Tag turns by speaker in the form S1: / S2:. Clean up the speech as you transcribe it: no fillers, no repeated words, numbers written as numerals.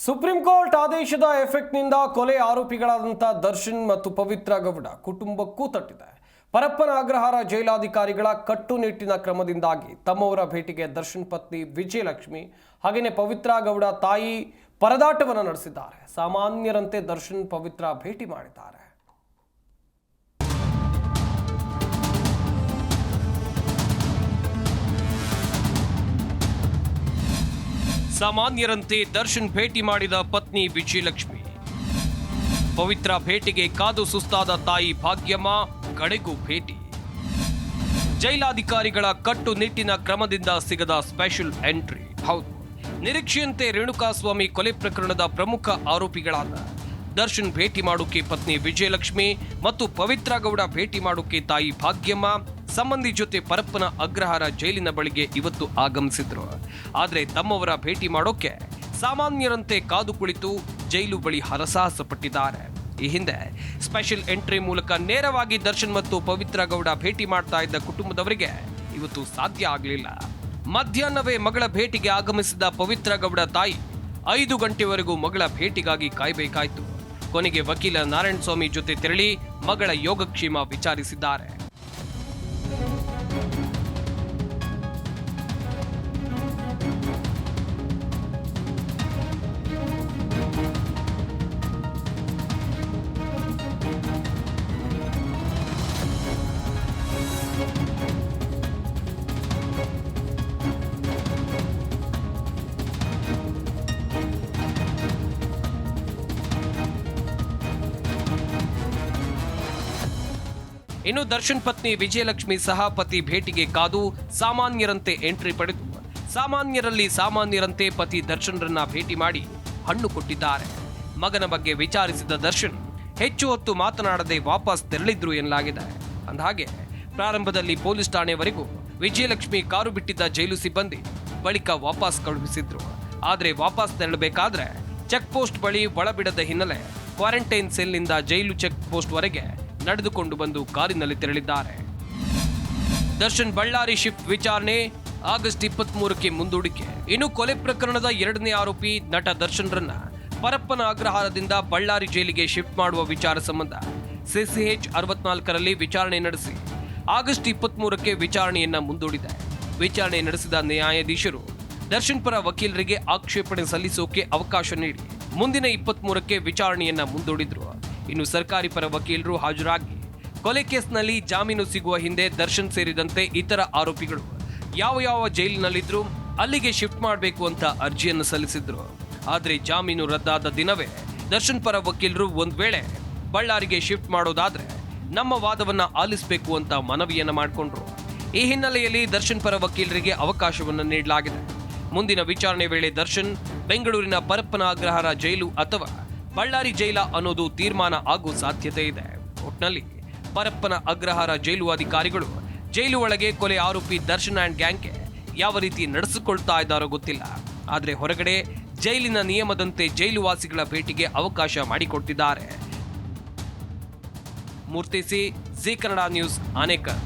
S1: Supreme court ಆದೇಶದ ಎಫೆಕ್ಟ್ನಿಂದ ಕೊಲೆ ಆರೋಪಿಗಳಾದಂಥ ದರ್ಶನ್ ಮತ್ತು ಪವಿತ್ರ ಗೌಡ ಕುಟುಂಬಕ್ಕೂ ತಟ್ಟಿದೆ. ಪರಪ್ಪನ ಅಗ್ರಹಾರ ಜೈಲಾಧಿಕಾರಿಗಳ ಕಟ್ಟುನಿಟ್ಟಿನ ಕ್ರಮದಿಂದಾಗಿ ತಮ್ಮವರ ಭೇಟಿಗೆ ದರ್ಶನ್ ಪತ್ನಿ ವಿಜಯಲಕ್ಷ್ಮಿ ಹಾಗೆಯೇ ಪವಿತ್ರ ಗೌಡ ತಾಯಿ ಪರದಾಟವನ್ನು ನಡೆಸಿದ್ದಾರೆ. ಸಾಮಾನ್ಯರಂತೆ ದರ್ಶನ್ ಪವಿತ್ರ ಭೇಟಿ ಮಾಡಿದ್ದಾರೆ. ಸಾಮಾನ್ಯರಂತೆ ದರ್ಶನ್ ಭೇಟಿ ಮಾಡಿದ ಪತ್ನಿ ವಿಜಯಲಕ್ಷ್ಮಿ, ಪವಿತ್ರ ಭೇಟಿಗೆ ಕಾದು ಸುಸ್ತಾದ ತಾಯಿ ಭಾಗ್ಯಮ್ಮ ಕಡೆಗೂ ಭೇಟಿ. ಜೈಲಾಧಿಕಾರಿಗಳ ಕಟ್ಟುನಿಟ್ಟಿನ ಕ್ರಮದಿಂದ ಸಿಗದ ಸ್ಪೆಷಲ್ ಎಂಟ್ರಿ. ಹೌದು, ನಿರೀಕ್ಷೆಯಂತೆ ರೇಣುಕಾಸ್ವಾಮಿ ಕೊಲೆ ಪ್ರಕರಣದ ಪ್ರಮುಖ ಆರೋಪಿಗಳಾದ ದರ್ಶನ್ ಭೇಟಿ ಮಾಡೋಕೆ ಪತ್ನಿ ವಿಜಯಲಕ್ಷ್ಮಿ ಮತ್ತು ಪವಿತ್ರ ಗೌಡ ಭೇಟಿ ಮಾಡೋಕೆ ತಾಯಿ ಭಾಗ್ಯಮ್ಮ ಸಂಬಂಧಿ ಜೊತೆ ಪರಪ್ಪನ ಅಗ್ರಹಾರ ಜೈಲಿನ ಬಳಿಗೆ ಇವತ್ತು ಆಗಮಿಸಿದ್ರು. ಆದರೆ ತಮ್ಮವರ ಭೇಟಿ ಮಾಡೋಕೆ ಸಾಮಾನ್ಯರಂತೆ ಕಾದು ಕುಳಿತು ಜೈಲು ಬಳಿ ಹರಸಾಹಸ ಪಟ್ಟಿದ್ದಾರೆ. ಈ ಹಿಂದೆ ಸ್ಪೆಷಲ್ ಎಂಟ್ರಿ ಮೂಲಕ ನೇರವಾಗಿ ದರ್ಶನ್ ಮತ್ತು ಪವಿತ್ರ ಗೌಡ ಭೇಟಿ ಮಾಡ್ತಾ ಇದ್ದ ಕುಟುಂಬದವರಿಗೆ ಇವತ್ತು ಸಾಧ್ಯ ಆಗಲಿಲ್ಲ. ಮಧ್ಯಾಹ್ನವೇ ಮಗಳ ಭೇಟಿಗೆ ಆಗಮಿಸಿದ ಪವಿತ್ರ ಗೌಡ ತಾಯಿ 5 ಗಂಟೆವರೆಗೂ ಮಗಳ ಭೇಟಿಗಾಗಿ ಕಾಯಬೇಕಾಯಿತು. ಕೊನೆಗೆ ವಕೀಲ ನಾರಾಯಣ ಸ್ವಾಮಿ ಜೊತೆ ತೆರಳಿ ಮಗಳ ಯೋಗಕ್ಷೇಮ ವಿಚಾರಿಸಿದ್ದಾರೆ. ಇನ್ನು ದರ್ಶನ್ ಪತ್ನಿ ವಿಜಯಲಕ್ಷ್ಮಿ ಸಹ ಪತಿ ಭೇಟಿಗೆ ಕಾದು ಸಾಮಾನ್ಯರಂತೆ ಎಂಟ್ರಿ ಪಡೆದು ಸಾಮಾನ್ಯರಲ್ಲಿ ಸಾಮಾನ್ಯರಂತೆ ಪತಿ ದರ್ಶನ್ರನ್ನ ಭೇಟಿ ಮಾಡಿ ಹಣ್ಣು ಕೊಟ್ಟಿದ್ದಾರೆ. ಮಗನ ಬಗ್ಗೆ ವಿಚಾರಿಸಿದ ದರ್ಶನ್ ಹೆಚ್ಚು ಹೊತ್ತು ಮಾತನಾಡದೆ ವಾಪಸ್ ತೆರಳಿದ್ರು ಎನ್ನಲಾಗಿದೆ. ಅಂದಹಾಗೆ ಪ್ರಾರಂಭದಲ್ಲಿ ಪೊಲೀಸ್ ಠಾಣೆವರೆಗೂ ವಿಜಯಲಕ್ಷ್ಮಿ ಕಾರು ಬಿಟ್ಟಿದ್ದ ಜೈಲು ಸಿಬ್ಬಂದಿ ಬಳಿಕ ವಾಪಸ್ ಕಳುಹಿಸಿದ್ರು. ಆದರೆ ವಾಪಸ್ ತೆರಳಬೇಕಾದ್ರೆ ಚೆಕ್ ಪೋಸ್ಟ್ ಬಳಿ ಒಳಬಿಡದ ಹಿನ್ನೆಲೆ ಕ್ವಾರಂಟೈನ್ ಸೆಲ್ನಿಂದ ಜೈಲು ಚೆಕ್ ಪೋಸ್ಟ್ ವರೆಗೆ ನಡೆದುಕೊಂಡು ಬಂದು ಕಾರಿನಲ್ಲಿ ತೆರಳಿದ್ದಾರೆ. ದರ್ಶನ್ ಬಳ್ಳಾರಿ ಶಿಫ್ಟ್ ವಿಚಾರಣೆ ಆಗಸ್ಟ್ 23ಕ್ಕೆ ಮುಂದೂಡಿಕೆ. ಇನ್ನು ಕೊಲೆ ಪ್ರಕರಣದ 2ನೇ ಆರೋಪಿ ನಟ ದರ್ಶನ್ರನ್ನ ಪರಪ್ಪನ ಅಗ್ರಹಾರದಿಂದ ಬಳ್ಳಾರಿ ಜೈಲಿಗೆ ಶಿಫ್ಟ್ ಮಾಡುವ ವಿಚಾರ ಸಂಬಂಧ CCH 64ರಲ್ಲಿ ವಿಚಾರಣೆ ನಡೆಸಿ ಆಗಸ್ಟ್ 23ಕ್ಕೆ ವಿಚಾರಣೆಯನ್ನ ಮುಂದೂಡಿದೆ. ವಿಚಾರಣೆ ನಡೆಸಿದ ನ್ಯಾಯಾಧೀಶರು ದರ್ಶನ್ ಪರ ವಕೀಲರಿಗೆ ಆಕ್ಷೇಪಣೆ ಸಲ್ಲಿಸೋಕೆ ಅವಕಾಶ ನೀಡಿ ಮುಂದಿನ 23ಕ್ಕೆ ವಿಚಾರಣೆಯನ್ನ ಮುಂದೂಡಿದ್ರು. ಇನ್ನು ಸರ್ಕಾರಿ ಪರ ವಕೀಲರು ಹಾಜರಾಗಿ ಕೊಲೆ ಕೇಸ್ನಲ್ಲಿ ಜಾಮೀನು ಸಿಗುವ ಹಿಂದೆ ದರ್ಶನ್ ಸೇರಿದಂತೆ ಇತರ ಆರೋಪಿಗಳು ಯಾವ ಜೈಲಿನಲ್ಲಿದ್ರು ಅಲ್ಲಿಗೆ ಶಿಫ್ಟ್ ಮಾಡಬೇಕು ಅಂತ ಅರ್ಜಿಯನ್ನು ಸಲ್ಲಿಸಿದ್ರು. ಆದರೆ ಜಾಮೀನು ರದ್ದಾದ ದಿನವೇ ದರ್ಶನ್ ಪರ ವಕೀಲರು ಒಂದ್ ವೇಳೆ ಬಳ್ಳಾರಿಗೆ ಶಿಫ್ಟ್ ಮಾಡೋದಾದ್ರೆ ನಮ್ಮ ವಾದವನ್ನ ಆಲಿಸಬೇಕು ಅಂತ ಮನವಿಯನ್ನ ಮಾಡಿಕೊಂಡ್ರು. ಈ ಹಿನ್ನೆಲೆಯಲ್ಲಿ ದರ್ಶನ್ ಪರ ವಕೀಲರಿಗೆ ಅವಕಾಶವನ್ನು ನೀಡಲಾಗಿದೆ. ಮುಂದಿನ ವಿಚಾರಣೆ ವೇಳೆ ದರ್ಶನ್ ಬೆಂಗಳೂರಿನ ಪರಪ್ಪನ ಅಗ್ರಹಾರ ಜೈಲು ಅಥವಾ ಬಳ್ಳಾರಿ ಜೈಲ ಅನ್ನೋದು ತೀರ್ಮಾನ ಆಗೋ ಸಾಧ್ಯತೆ ಇದೆ. ಒಟ್ನಲ್ಲಿ ಪರಪ್ಪನ ಅಗ್ರಹಾರ ಜೈಲು ಅಧಿಕಾರಿಗಳು ಜೈಲು ಒಳಗೆ ಕೊಲೆ ಆರೋಪಿ ದರ್ಶನ್ ಅಂಡ್ ಗ್ಯಾಂಗ್ಗೆ ಯಾವ ರೀತಿ ನಡೆಸಿಕೊಳ್ತಾ ಇದ್ದಾರೋ ಗೊತ್ತಿಲ್ಲ. ಆದರೆ ಹೊರಗಡೆ ಜೈಲಿನ ನಿಯಮದಂತೆ ಜೈಲು ವಾಸಿಗಳ ಭೇಟಿಗೆ ಅವಕಾಶ ಮಾಡಿಕೊಟ್ಟಿದ್ದಾರೆ. Murthy C, Zee Kannada news, Anekal.